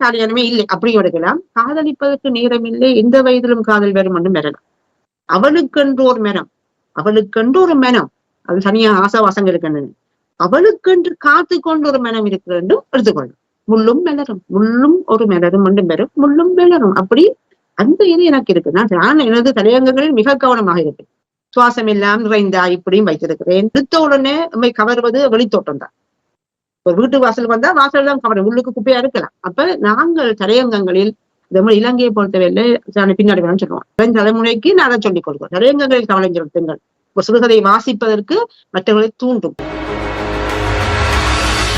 காதலியானமே இல்லை அப்படி எடுக்கலாம். காதலிப்பதற்கு நேரம் இல்லை, எந்த வயதிலும் காதல் வரும் என்று வரலாம். அவளுக்கென்று ஒரு மனம் அது தனியா ஆசாவாசம் இருக்கின்றன. அவளுக்கென்று காத்து கொண்டு ஒரு மனம் இருக்கிற என்றும் எடுத்துக்கொள்ளும். முள்ளும் மலரும், முள்ளும் ஒரு மலரும் மட்டும் பெறும், முள்ளும் மலரும். அப்படி அந்த இது எனக்கு இருக்கு. நான் எனது தலையங்கங்களில் மிக கவனமாக இருக்கேன். சுவாசம் எல்லாம் நிறைந்தா இப்படியும் வைத்திருக்கிறேன். எடுத்த உடனே நம்மை கவர்வது வெளித்தோட்டம் தான். ஒரு வீட்டு வாசல் வந்தா வாசல் தான் கவரும், உள்ளுக்கு குப்பையா இருக்கலாம். அப்ப நாங்கள் தலையங்கங்களில் இலங்கையை பொறுத்தவரையில பின்னாடி வேணும்னு சொல்லுவோம். தலைமுறைக்கு நான் அதை சொல்லிக் கொடுக்கிறோம். தலையங்கங்களில் கவலை செலுத்துங்கள். ஒரு சிறுகதை வாசிப்பதற்கு மற்றவர்களை தூண்டும்.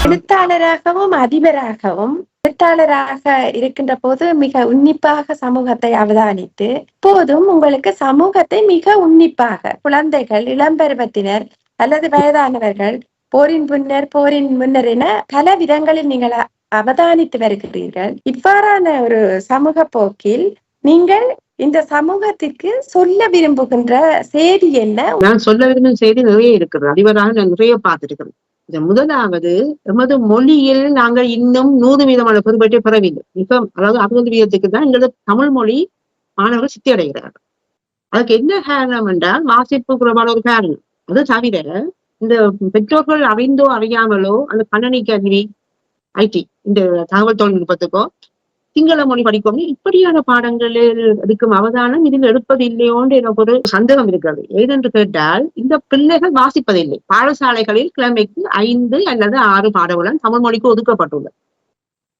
எழுத்தாளராகவும் அதிபராகவும் எழுத்தாளராக இருக்கின்ற போது மிக உன்னிப்பாக சமூகத்தை அவதானித்து, போதும் உங்களுக்கு சமூகத்தை மிக உன்னிப்பாக குழந்தைகள், இளம்பருவத்தினர் அல்லது வயதானவர்கள், போரின் முன்னர், போரின் முன்னர் என பல விதங்களில் நீங்கள் அவதானித்து வருகிறீர்கள். இவ்வாறான ஒரு சமூக போக்கில் நீங்கள் இந்த சமூகத்திற்கு சொல்ல விரும்புகின்ற செய்தி என்ன? நான் சொல்ல விரும்பும் செய்தி நிறைய இருக்கிறது. அதிபராக நான் நிறைய பார்த்திருக்கிறேன். இந்த முதலாவது, எமது மொழியில் நாங்கள் இன்னும் 100% பெரும்பட்டே பெறவில்லை. அதாவது 60% தான் எங்களது தமிழ் மொழி மாணவர்கள் சித்தி அடைகிறார்கள். அதுக்கு என்ன காரணம் என்றால் வாசிப்பு குறைபாடு ஒரு காரணம். அது தவிர இந்த பெற்றோர்கள் அறிந்தோ அறியாமலோ அந்த கணனி கல்வி, ஐடி, இந்த தகவல் தொழில்நுட்பத்துக்கோ சிங்கள மொழி படிக்கும் இப்படியான பாடங்களில் எடுக்கும் அவதானம் இதில் எடுப்பது இல்லையோன்று எனக்கு ஒரு சந்தேகம் இருக்கிறது. ஏனென்று கேட்டால் இந்த பிள்ளைகள் வாசிப்பதில்லை. பாடசாலைகளில் கிழமைக்கு 5 அல்லது 6 பாடங்களுடன் தமிழ் மொழிக்கு ஒதுக்கப்பட்டுள்ளது.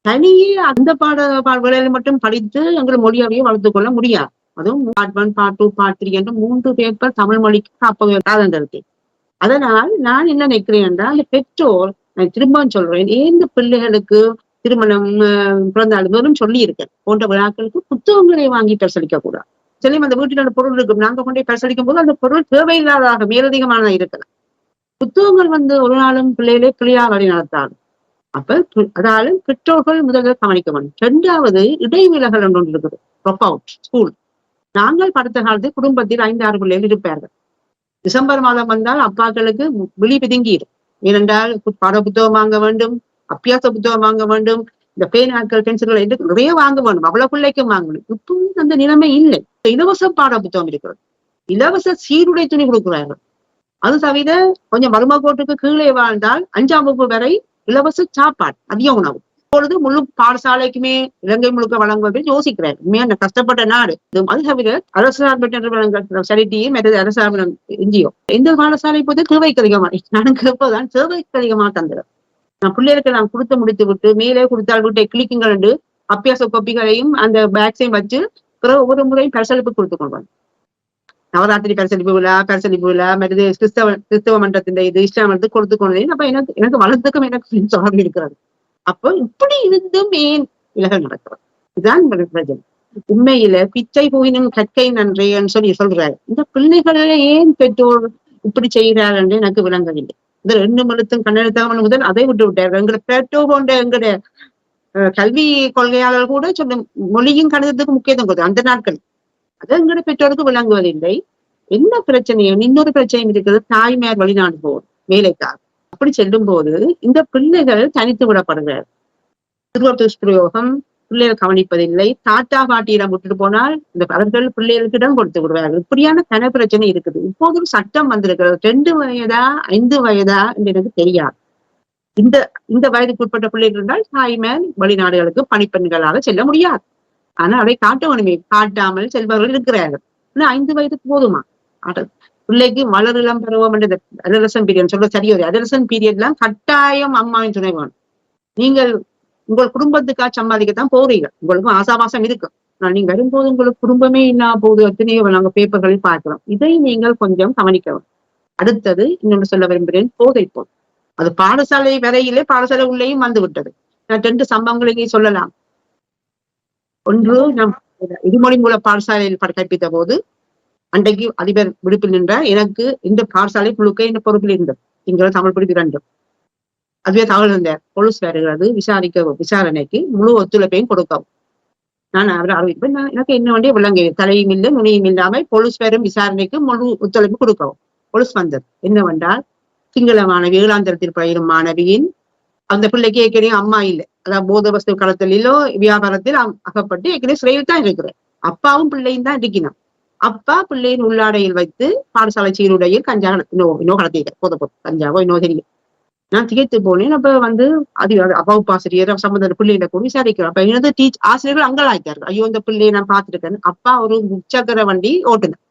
தனியே அந்த பாடல்களில் மட்டும் படித்து எங்கள் மொழியாவையே வளர்த்துக் கொள்ள முடியாது. அதுவும் part 1, part 2, part 3 என்று 3 பேப்பர் தமிழ் மொழிக்கு காப்பதற்கு. அதனால் நான் என்ன நினைக்கிறேன் என்றால், அந்த பெற்றோர், நான் திரும்ப சொல்றேன், இந்த பிள்ளைகளுக்கு திருமணம், பிறந்தாள் வெறும் சொல்லி இருக்கேன் போன்ற விழாக்களுக்கு புத்தகங்களை வாங்கி பரிசளிக்க கூடாது. சில அந்த வீட்டில் அந்த பொருள் இருக்கும், நாங்க கொண்டே பரிசளிக்கும் போது அந்த பொருள் தேவையில்லாததாக மேலதிகமானதாக இருக்கலாம். புத்தகங்கள் ஒரு நாளும் பிள்ளைகளே பிள்ளையா வழி நடத்தாது. அப்ப அதாவது பெற்றோர்கள் முதல்ல கவனிக்க வேண்டும். 2வது, இடைவிலகல் ஒன்று இருக்குது. Drop out school. நாங்கள் படித்த காலத்தில் குடும்பத்தில் 5-6 பிள்ளைகள் இருப்பார்கள். டிசம்பர் மாதம் வந்தால் அப்பாக்களுக்கு விழி பிதுங்கிடும். ஏனென்றால் பாட புத்தகம் வாங்க வேண்டும், அபியாச புத்தகம் வாங்க வேண்டும், இந்த பேனாக்கள், பென்சில்கள் என்று நிறைய வாங்க வேண்டும். அவ்வளவு பிள்ளைக்கும் வாங்கணும். இப்போ அந்த நிலைமை இல்லை. இலவச பாட புத்தகம் இருக்கிறது, இலவச சீருடை துணி கொடுக்கிறார்கள். அது தவிர கொஞ்சம் வறுமை கோட்டுக்கு கீழே வாழ்ந்தால் 5ஆம் வகுப்பு வரை இலவச சாப்பாடு, அதிக உணவு. இப்பொழுது முழு பாடசாலைக்குமே இலங்கை முழுக்க வழங்குவதை யோசிக்கிறார். உண்மையான கஷ்டப்பட்ட நாடு. அது தவிர அரசார்பற்ற சரிட்டியும் மற்றது அரசாங்க என்ஜிஓ எந்த பாடசாலை போது தேவைக்கு அதிகமாக, நான் கேட்பதுதான் தேவைக்கு அதிகமாக தந்துடும். நான் பிள்ளைகளுக்கு நான் கொடுத்து முடித்து விட்டு மேலே கொடுத்தால் வீட்டை கிளிக்குங்கள் என்று அபியாச கோப்பிகளையும் அந்த பேக்ஸையும் வச்சு ஒவ்வொரு முறையும் பரிசளிப்பு கொடுத்து கொள்வாங்க. நவராத்திரி பரிசளிப்பு விழா, மற்றது கிறிஸ்தவ மன்றத்தின் இது இஸ்லாம் மன்றத்துக்கு கொடுத்து கொண்டேன். அப்ப எனக்கு வளர்த்துக்கும் எனக்கு தொடர்பு இருக்கிறது. அப்போ இப்படி இருந்தும் ஏன் விலகல் நடக்கிறது? இதுதான் பிரச்சனை. உண்மையில பிச்சை போயினும் கற்கை நன்றேன்னு சொல்றாரு. இந்த பிள்ளைகளை ஏன் பெற்றோர் இப்படி செய்கிறார் என்று எனக்கு விளங்கவில்லை. இந்த 2 எழுத்தும் கண்ணெழுத்தாக முதல் அதை விட்டு விட்டார்கள். எங்களை பெற்றோர் போன்ற எங்களுடைய கல்வி கொள்கையாளர் கூட சொல்லும் மொழியும் கணிதத்துக்கு முக்கியத்துவம் கொடுத்து அந்த நாட்கள் அது எங்களுடைய பெற்றோருக்கு விளங்குவதில்லை. என்ன பிரச்சனையும் இன்னொரு பிரச்சனையும் இருக்கிறது. தாய்மையார் வெளிநாடு போகும் வேலைக்காக. அப்படி செல்லும் போது இந்த பிள்ளைகள் தனித்து விடப்படுகிறார். சிறுவர் துஷ்பிரயோகம், பிள்ளைகள் கவனிப்பதில்லை. தாத்தா பாட்டியிடம் விட்டுட்டு போனால் இந்த அவர்கள் பிள்ளைகளுக்கிடம் கொடுத்து விடுவார்கள். இப்படியான தன பிரச்சனை இருக்குது. இப்போது ஒரு சட்டம் வந்திருக்கிறது. 2 வயதா 5 வயதா என்று எனக்கு தெரியாது. இந்த வயதுக்கு உட்பட்ட பிள்ளைகள் இருந்தால் தாய்மையார் வெளிநாடுகளுக்கு பணிப்பெண்களாக செல்ல முடியாது. ஆனா அதை காட்டவனுமே காட்டாமல் செல்பவர்கள் இருக்கிறார்கள். 5 வயதுக்கு போதுமா? பிள்ளைக்கு வளரிளம் பருவம் என்ற அடலசன் பீரியட் சொல்ற சரியோரு அடலசன் பீரியட்லாம் கட்டாயம் அம்மாவின் துணை வேணும். நீங்கள் உங்கள் குடும்பத்துக்காக சம்பாதிக்கத்தான் போறீங்க. உங்களுக்கும் ஆசாபாசம் இருக்கும். நீங்க வரும்போது உங்களுக்கு குடும்பமே இல்லாம போது எத்தனையோ நாங்க பேப்பர்களில் பார்க்கிறோம். இதை நீங்கள் கொஞ்சம் கவனிக்கவும். அடுத்தது இன்னொன்று சொல்ல விரும்புகிறேன், போதைப்போல். அது பாடசாலை வரையிலே பாடசாலை உள்ளேயும் வந்து விட்டது. நான் 2 சம்பவங்களையும் சொல்லலாம். ஒன்று, நம் இருமொழி மூல பாடசாலையில் கற்பித்த போது அன்றைக்கு அதிபர் விடுப்பில் நின்றார். எனக்கு இந்த பாடசாலை முழுக்க இந்த பொறுப்பில் இருந்தது. இங்கே தமிழ் பிடிப்பு 2. அதுவே தகவல் இருந்தார். போலீஸ் வருகிறது, விசாரணைக்கு முழு ஒத்துழைப்பையும் கொடுக்கவும். நான் அவரை அறிவிப்பேன். எனக்கு என்ன வேண்டிய விளங்க தலையும் இல்லை நுனியும் இல்லாமல் போலீஸ் வரும் விசாரணைக்கு முழு ஒத்துழைப்பு கொடுக்கவும். போலீஸ் வந்தது. என்னவென்றால் சிங்கள மாணவி 7ஆம் தரத்தில் பயிரும் மாணவியின் அந்த பிள்ளைக்கு ஏற்கனவே அம்மா இல்லை, அதாவது போத வஸ்து களத்திலோ வியாபாரத்தில் அகப்பட்டு ஏற்கனவே சிறையில் தான் இருக்கிறேன். அப்பாவும் பிள்ளையும் தான் இருக்கணும். அப்பா பிள்ளையின் உள்ளாடையில் வைத்து பாடசாலை சீருடையில் கஞ்சா இன்னும் கடத்திருக்கேன். போத கஞ்சாவோ இன்னும் தெரியும். நான் திகைத்து போனேன். அப்ப வகுப்பு ஆசிரியர் சம்பந்த பிள்ளைகளை கூட விசாரிக்கிறோம். அப்ப எனது ஆசிரியர்கள் அங்கலாய்த்தார்கள். ஐயோ, இந்த பிள்ளையை நான் பார்த்திருக்கேன். அப்பா ஒரு முச்சக்கர வண்டி ஓட்டுனேன்.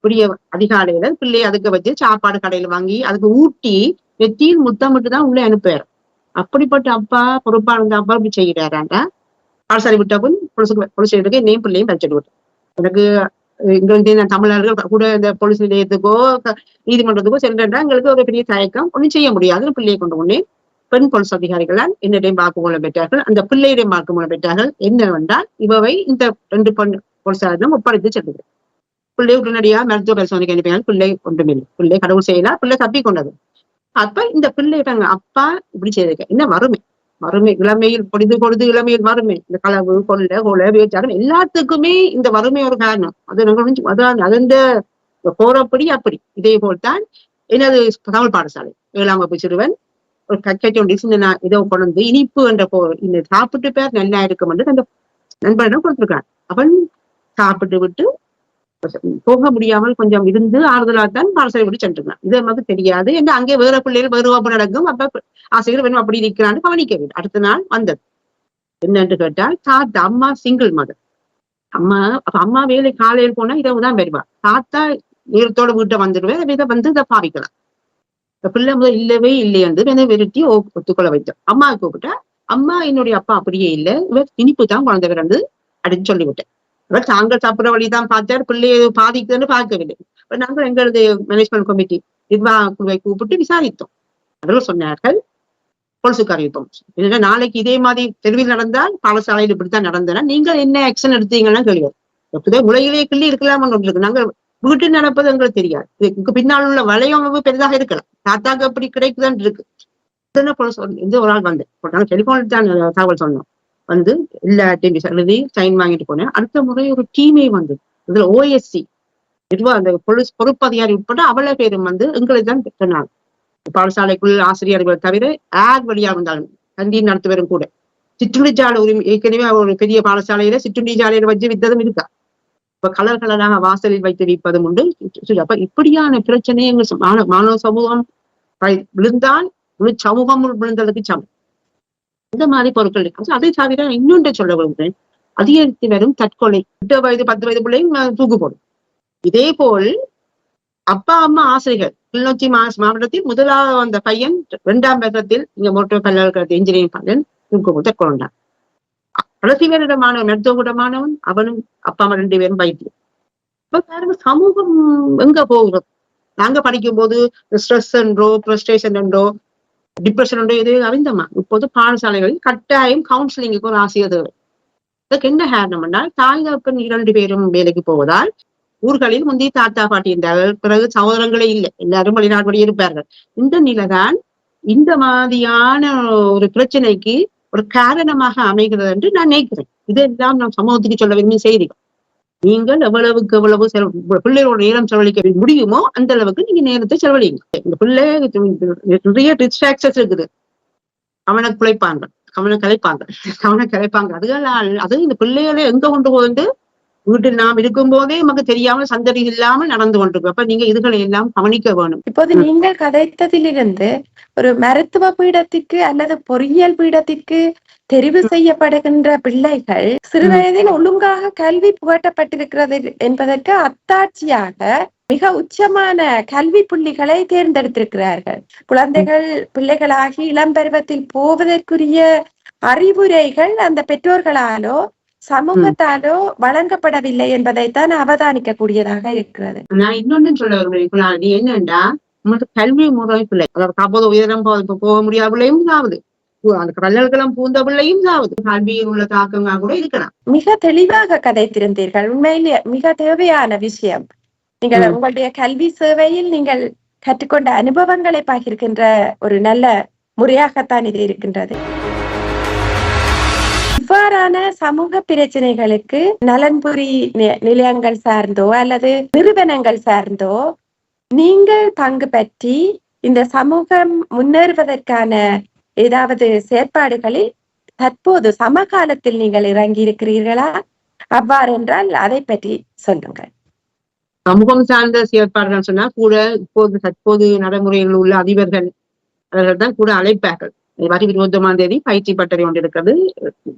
புரிய அதிகாலையில பிள்ளையை அதுக்கு வச்சு சாப்பாடு கடையில வாங்கி அதுக்கு ஊட்டி நெத்தியில் முத்தமிட்டு தான் உள்ளே அனுப்புவார். அப்படிப்பட்ட அப்பா, பொறுப்பா இருந்த அப்பா இப்படி செய்கிறாராண்டா. பாடசாலை விட்டப்போ பொலிஸ் என்னையும் பிள்ளையும் பறிச்சுட்டு விட்டேன். எனக்கு எங்களுக்கு தமிழர்கள் கூட இந்த போலீஸ் நிலையத்துக்கோ நீதிமன்றத்துக்கோ சென்றா எங்களுக்கு ஒரு பெரிய தயக்கம். ஒன்றும் செய்ய முடியாது. பிள்ளையை கொண்டு பெண் போலீஸ் அதிகாரிகளால் என்னிடையும் வாக்குமூலம் பெற்றார்கள். அந்த பிள்ளையிடம் வாக்குமூலம் பெற்றார்கள். என்னவென்றால் இவவை இந்த 2 பெண் போலீசாரிடம் ஒப்படைத்து சென்றது. பிள்ளை உடனடியாக மருத்துவ பரிசோதனைக்கு அனுப்பினால் பிள்ளை ஒன்றுமில்லை. பிள்ளை கடவுள் செய்யலாம், பிள்ளை தப்பி கொண்டது. அப்ப இந்த பிள்ளையிட்டாங்க அப்பா இப்படி செய்திருக்க என்ன வறுமை இளமையில் பொழுது இளமையில் வறுமை, இந்த களவு கொலை விபச்சாரம் எல்லாத்துக்குமே இந்த வறுமை ஒரு காரணம். அது அதன் போறப்படி அப்படி. இதே போல்தான் எனது தமிழ் பாடசாலை 7ஆம் வகுப்பு சிறுவன் ஒரு கச்சை ஒன்று சின்ன இதோ கொண்டு இனிப்பு என்ற இந்த சாப்பிட்டு பேர் நல்லா இருக்கும் என்று அந்த நண்பனிடம் கொடுத்திருக்கான். அவன் சாப்பிட்டு விட்டு போக முடியாமல் கொஞ்சம் இருந்து ஆறுதலாத்தான் பாடசாலை விட்டு சென்றிருக்கான். இது நமக்கு தெரியாது என்று அங்கே வேற பிள்ளைகள் வேறு வகுப்பு நடக்கும். அப்ப ஆசிரியர் வேணும் அப்படி இருக்கிறான்னு கவனிக்கவில்லை. அடுத்த நாள் வந்தது என்னன்னு கேட்டால் தாத்தா அம்மா சிங்கிள் மதர். அம்மா வேலை காலையில் போனா இரவு தான் வருவா. தாத்தா நேரத்தோட வீட்டை வந்துடுவேன். இதை வந்து இதை பாவிக்கலாம். இந்த பிள்ளை முதல் இல்லவே இல்லை என்று விரட்டி ஒத்துக்கொள்ள வைத்தோம். அம்மா கூப்பிட்டா அம்மா என்னுடைய அப்பா அப்படியே இல்லை, இவர் இனிப்பு தான் குழந்தை பிறந்து அப்படின்னு சொல்லிவிட்டேன். இவர் தாங்கள் சாப்பிட்ற வழிதான் பார்த்தார், பிள்ளையை பாதிக்குதுன்னு பார்க்கவில்லை. நாங்கள் எங்களது மேனேஜ்மெண்ட் கமிட்டி நிர்வாக கூப்பிட்டு விசாரித்தோம். அவர்கள் சொன்னார்கள் போலீசுக்கு அறிவிப்போம். என்னன்னா நாளைக்கு இதே மாதிரி தெருவில் நடந்தால் பாடசாலையில் இப்படித்தான் நடந்தனா நீங்கள் என்ன ஆக்ஷன் எடுத்தீங்கன்னா கேள்வி. எப்படிதான் முளையிலே கிள்ளி இருக்கலாம்னு ஒன்று இருக்கு. நாங்கள் வீட்டில் நடப்பது எங்களுக்கு தெரியாது. இதுக்கு பின்னால் உள்ள வளையமைப்பு பெரிதாக இருக்கலாம். தாத்தாக்கு அப்படி கிடைக்குதான் இருக்கு. ஒரு ஆள் வந்து டெலிபோன் தான் தகவல் சொன்னோம். வந்து எல்லாத்தையும் எழுதி சைன் வாங்கிட்டு போனேன். அடுத்த முறை ஒரு டீமே வந்து இதுல OSC அந்த போலீஸ் பொறுப்பு அதிகாரி உட்பட அவ்வளவு பேரும் வந்து எங்களை தான் சொன்னாங்க. பாடசாலைக்குள் ஆசிரியர்கள் தவிர யார் வழியா வந்தாலும் கண்டியின் நடத்துவரும் கூட சிற்றுண்டிச்சாலை உரிமை ஏற்கனவே ஒரு பெரிய பாடசாலையில சிற்றுண்டிச்சாலையில வச்சு வித்ததும் இருக்கா. இப்ப கலராக வாசலில் வைத்து வைப்பதும் உண்டு. அப்ப இப்படியான பிரச்சனை எங்கள் மாணவ சமூகம் விழுந்தால் முழு சமூகம் விழுந்ததுக்கு சமம். இந்த மாதிரி பொருட்கள் இருக்கு. அதை தவிர இன்னொன்றை சொல்ல விரும்புகிறேன். அதிகரித்து வரும் தற்கொலை 8 வயது 10 வயது பிள்ளையும் தூக்கு போடும். இதே போல் அப்பா அம்மா ஆசிரியர்கள் கிளிநொச்சி மாவட்டத்தில் முதலாவது அந்த பையன் 2ஆம் வருடத்தில் இங்க மோட்டார் பல்கலைக்கழக இன்ஜினியரிங் பையன் தூக்கு தற்கொண்டான். கடைசி பேரிடமானவன் மருத்துவகுடமானவன், அவனும் அப்பா அம்மா 2 பேரும் வைத்தியம். இப்ப பாருங்க சமூகம் எங்க போகிறது. நாங்க படிக்கும் போது ஸ்ட்ரெஸ் என்றோ ஃப்ரஸ்ட்ரேஷன் என்றோ டிப்ரெஷன் உண்டோ எது அறிந்தமா. இப்போது பாடசாலைகளில் கட்டாயம் கவுன்சிலிங்குக்கு ஒரு ஆசிரியர் தேவை. இதுக்கு என்ன காரணம் என்றால் தாய் தகப்பன் 2 பேரும் வேலைக்கு போவதால் ஊர்களில் முந்தைய தாத்தா பாட்டி இருந்தார்கள். பிறகு சகோதரங்களே இல்லை, எல்லாரும் வெளிநாடுபடி இருப்பார்கள். இந்த நிலைதான் இந்த மாதிரியான ஒரு பிரச்சனைக்கு ஒரு காரணமாக அமைகிறது என்று நான் நினைக்கிறேன். இதெல்லாம் நாம் சமூகத்துக்கு சொல்ல விரும்பும் செய்திகள். நீங்கள் எவ்வளவுக்கு எவ்வளவு பிள்ளைகளோட நேரம் செலவழிக்க முடியுமோ அந்த அளவுக்கு நீங்க நேரத்தை செலவழிங்க. இந்த பிள்ளை நிறைய டிஸ்ட்ராக்ஷன்ஸ் இருக்குது. அவனை கலைப்பாங்க. அது இந்த பிள்ளைகளை எங்க கொண்டு போது வீட்டில் நாம் இருக்கும் போதே நமக்கு தெரியாமல் சந்தடி இல்லாமல் நடந்து கொண்டிருக்கும். அப்ப நீங்க இதுகளை எல்லாம் கவனிக்க வேணும். இப்போது நீங்கள் கதைத்ததிலிருந்து ஒரு மருத்துவ பீடத்திற்கு அல்லது பொறியியல் பீடத்திற்கு தெரிவு செய்யப்படுகின்ற பிள்ளைகள் சிறுவயதில் ஒழுங்காக கல்வி புகட்டப்பட்டிருக்கிறது என்பதற்கு அத்தாட்சியாக மிக உச்சமான கல்வி புள்ளிகளை தேர்ந்தெடுத்திருக்கிறார்கள். குழந்தைகள் பிள்ளைகளாகி இளம் பருவத்தில் போவதற்குரிய அறிவுரைகள் அந்த பெற்றோர்களாலோ சமூகத்தாலோ வழங்கப்படவில்லை என்பதைத்தான் அவதானிக்க கூடியதாக இருக்கிறது. நான் இன்னொன்னு சொல்ல வருகிறேன். என்னன்னா கல்வி முறை பிள்ளை, அதாவது காப்போது உயரம் போக முடியாத பிள்ளையும் சாவுது, அந்த கல்லல்களும் பூந்த பிள்ளையும் சாவுது. கல்வியில் உள்ள தாக்கங்கள் கூட இருக்கலாம். மிக தெளிவாக கதைத்திருந்தீர்கள். உண்மையிலே மிக தேவையான விஷயம். நீங்கள் உங்களுடைய கல்வி சேவையில் நீங்கள் கற்றுக்கொண்ட அனுபவங்களை பகிர்கின்ற ஒரு நல்ல முறையாகத்தான் இது இருக்கின்றது. இவ்வாறான சமூக பிரச்சனைகளுக்கு நலன்புரி நிலையங்கள் சார்ந்தோ அல்லது நிறுவனங்கள் சார்ந்தோ நீங்கள் பங்கு பற்றி இந்த சமூகம் முன்னேறுவதற்கான ஏதாவது செயற்பாடுகளில் தற்போது சமகாலத்தில் நீங்கள் இறங்கி இருக்கிறீர்களா? அவ்வாறு என்றால் அதை பற்றி சொல்லுங்கள். சமூகம் சார்ந்த செயற்பாடுகள் சொன்னா கூட தற்போது நடைமுறையில் உள்ள அதிபர்கள் அவர்கள் தான் கூட அழைப்பார்கள். வரி 21ஆம் தேதி பயிற்சி பட்டறை ஒன்று இருக்கிறது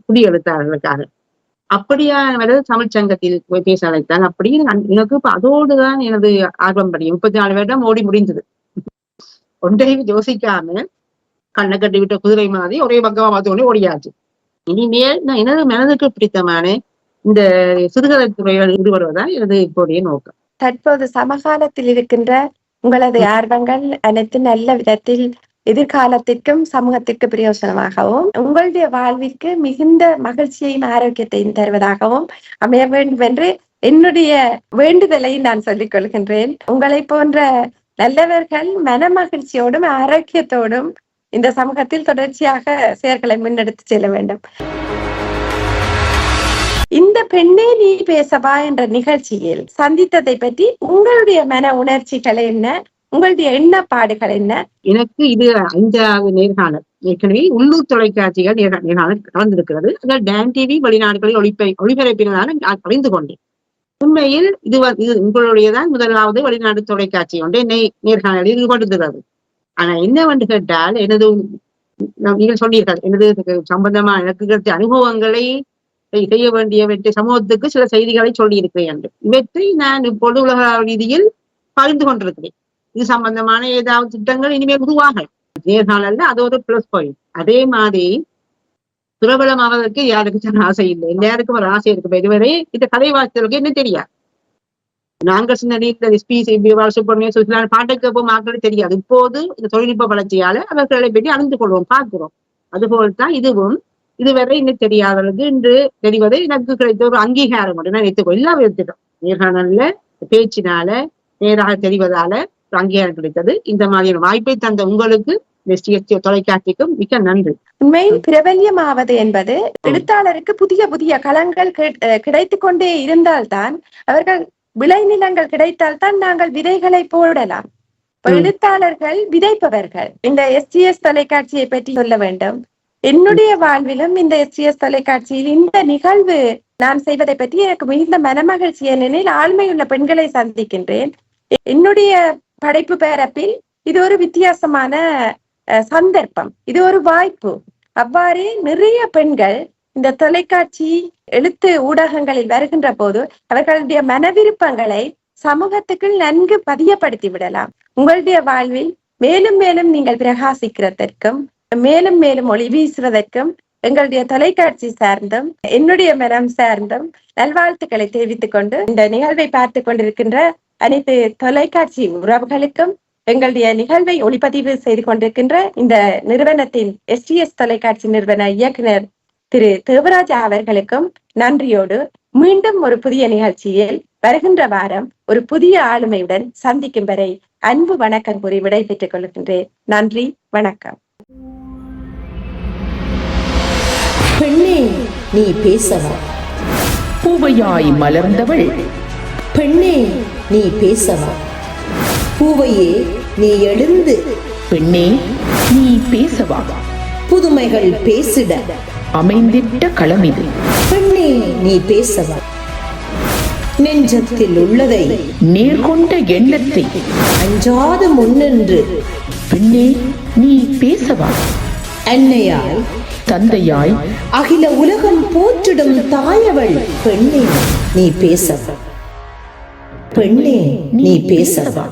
குடியெழுத்தாளர்களுக்காக. அப்படியா தமிழ் சங்கத்தில் பேச அழைத்தால் அப்படி எனக்கு இப்ப அதோடுதான் எனது ஆர்வம் படியும். 34 வருடம் ஓடி முடிந்தது. ஒன்றையும் யோசிக்காம கண்ணை கட்டி விட்ட குதிரை மாதிரி ஒரே பக்கமா பார்த்து ஓடியாச்சு. இனிமேல் நான் எனது மனதுக்கு பிடித்தமான இந்த சிறுகதை துறையில் ஈடுபடுவதுதான் எனது இப்போதைய நோக்கம். தற்போது சமகாலத்தில் இருக்கின்ற உங்களது ஆர்வங்கள் அனைத்து நல்ல விதத்தில் எதிர்காலத்திற்கும் சமூகத்திற்கு பிரயோசனமாகவும் உங்களுடைய வாழ்விற்கு மிகுந்த மகிழ்ச்சியையும் ஆரோக்கியத்தையும் தருவதாகவும் அமைய வேண்டும் என்று என்னுடைய வேண்டுதலை நான் சொல்லிக் கொள்கின்றேன். உங்களை போன்ற நல்லவர்கள் மன மகிழ்ச்சியோடும் ஆரோக்கியத்தோடும் இந்த சமூகத்தில் தொடர்ச்சியாக செயல்களை முன்னெடுத்து செல்ல வேண்டும். இந்த பெண்ணே நீ பேசவா என்ற நிகழ்ச்சியில் சந்தித்ததை பற்றி உங்களுடைய மன உணர்ச்சிகள் என்ன, உங்களுடைய எண்ணப்பாடுகள் என்ன? எனக்கு இது 5வது நேர்காணல். ஏற்கனவே உள்ளூர் தொலைக்காட்சிகள் நேர்காணல் கலந்திருக்கிறது. டான் டிவி வெளிநாடுகளில் ஒளிபரப்பினதான நான் அறிந்து கொண்டேன். உண்மையில் இது உங்களுடையதான் முதலாவது வெளிநாடு தொலைக்காட்சி ஒன்று என்னை நேர்காணலில் ஈடுபடுத்துகிறது. ஆனா என்னவென்று கேட்டால், நீங்கள் சொன்னீர்கள் எனது சம்பந்தமா எனக்கு கிடைத்த அனுபவங்களை செய்ய வேண்டியவற்றை சமூகத்துக்கு சில செய்திகளை சொல்லி இருக்கிறேன் என்று. இவற்றை நான் இப்பொழுது உலக ரீதியில் பகிர்ந்து கொண்டிருக்கிறேன். இது சம்பந்தமான ஏதாவது திட்டங்கள் இனிமேல் உருவாகலாம். நேர்காணல்ல அது ஒரு பிளஸ் பாயிண்ட். அதே மாதிரி பிரபலமாவதற்கு யாருக்கு ஆசை இல்லை, எல்லாருக்கும் ஒரு ஆசை இருக்கு. இதுவரை இந்த கதை வாசித்தவர்களுக்கு என்ன தெரியாது. நாங்கள் சின்ன சுற்றுலா பாட்டுக்கு போகும் மக்களுக்கு தெரியாது. இப்போது இந்த தொழில்நுட்ப வளர்ச்சியால அவர்களை பற்றி அறிந்து கொள்வோம், பார்க்கிறோம். அதுபோல்தான் இதுவும் இதுவரை இன்னும் தெரியாதவர்களுக்கு இன்று தெரிவதை எனக்கு கிடைத்த ஒரு அங்கீகாரம் மட்டும் நான் எடுத்துக்கோ. எல்லா விதத்திலும் நேர்காணல்ல பேச்சினால நேராக தெரிவதால ஒரு அங்கீகாரம் கிடைத்தது. இந்த மாதிரியான வாய்ப்பை தந்த உங்களுக்கு தொலைக்காட்சிக்கும் மிக்க நன்றி. உண்மையில் பிரபல்யமாவது என்பது எழுத்தாளருக்கு புதிய புதிய களங்கள் கிடைத்துக் கொண்டே இருந்தால்தான், அவர்கள் விளைநிலங்கள் கிடைத்தால்தான் நாங்கள் விதைகளை போடலாம். எழுத்தாளர்கள் விதைப்பவர்கள். இந்த SGS தொலைக்காட்சியை பற்றி சொல்ல வேண்டும். என்னுடைய வாழ்விலும் இந்த SGS தொலைக்காட்சியில் இந்த நிகழ்வு நான் செய்வதை பற்றி எனக்கு மிகுந்த மனமகிழ்ச்சி. ஏனெனில் ஆழ்மையுள்ள பெண்களை சந்திக்கின்றேன். என்னுடைய படைப்பு பரப்பில் இது ஒரு வித்தியாசமான சந்தர்ப்பம், இது ஒரு வாய்ப்பு. அவ்வாறே நிறைய பெண்கள் இந்த தொலைக்காட்சி எழுத்து ஊடகங்களில் வருகின்ற போது அவர்களுடைய மனவிருப்பங்களை சமூகத்துக்குள் நன்கு பதியப்படுத்தி விடலாம். உங்களுடைய வாழ்வில் மேலும் மேலும் நீங்கள் பிரகாசிக்கிறதற்கும் மேலும் மேலும் ஒளி வீசுவதற்கும் எங்களுடைய தொலைக்காட்சி சார்ந்தும் என்னுடைய மனம் சார்ந்தும் நல்வாழ்த்துக்களை தெரிவித்துக் கொண்டு, இந்த நிகழ்வை பார்த்து கொண்டிருக்கின்ற அனைத்து தொலைக்காட்சி உறவுகளுக்கும், எங்களுடைய நிகழ்வை ஒளிப்பதிவு செய்து கொண்டிருக்கின்ற இந்த நிறுவனத்தின் SGS தொலைக்காட்சி நிறுவன இயக்குனர் திரு தேவராஜா அவர்களுக்கும் நன்றியோடு மீண்டும் ஒரு புதிய நிகழ்ச்சியில் வருகின்ற வாரம் ஒரு புதிய ஆளுமையுடன் சந்திக்கும் வரை அன்பு வணக்கம் கூறி விடை பெற்றுக் கொள்கின்றேன். நன்றி, வணக்கம். பெண்ணே நீ பேசவா? பூவையாய் மலர்ந்தவள். பெண்ணே நீ பேசவா? பூவையே நீ எழுந்து. பெண்ணே நீ பேசவா? புதுமைகள் பேசிட அமைந்திட்ட களமிது. பெண்ணே நீ பேசவா? நெஞ்சத்தில் உள்ளதை நேர்கொண்ட எண்ணத்தை அஞ்சாது முன்னின்று. பெண்ணே நீ பேசவா? அன்னையாய் தந்தையாய் அகில உலகம் போற்றிடும் தாயவள். பெண்ணே நீ பேசவா? பெண்ணே நீ பேசவா?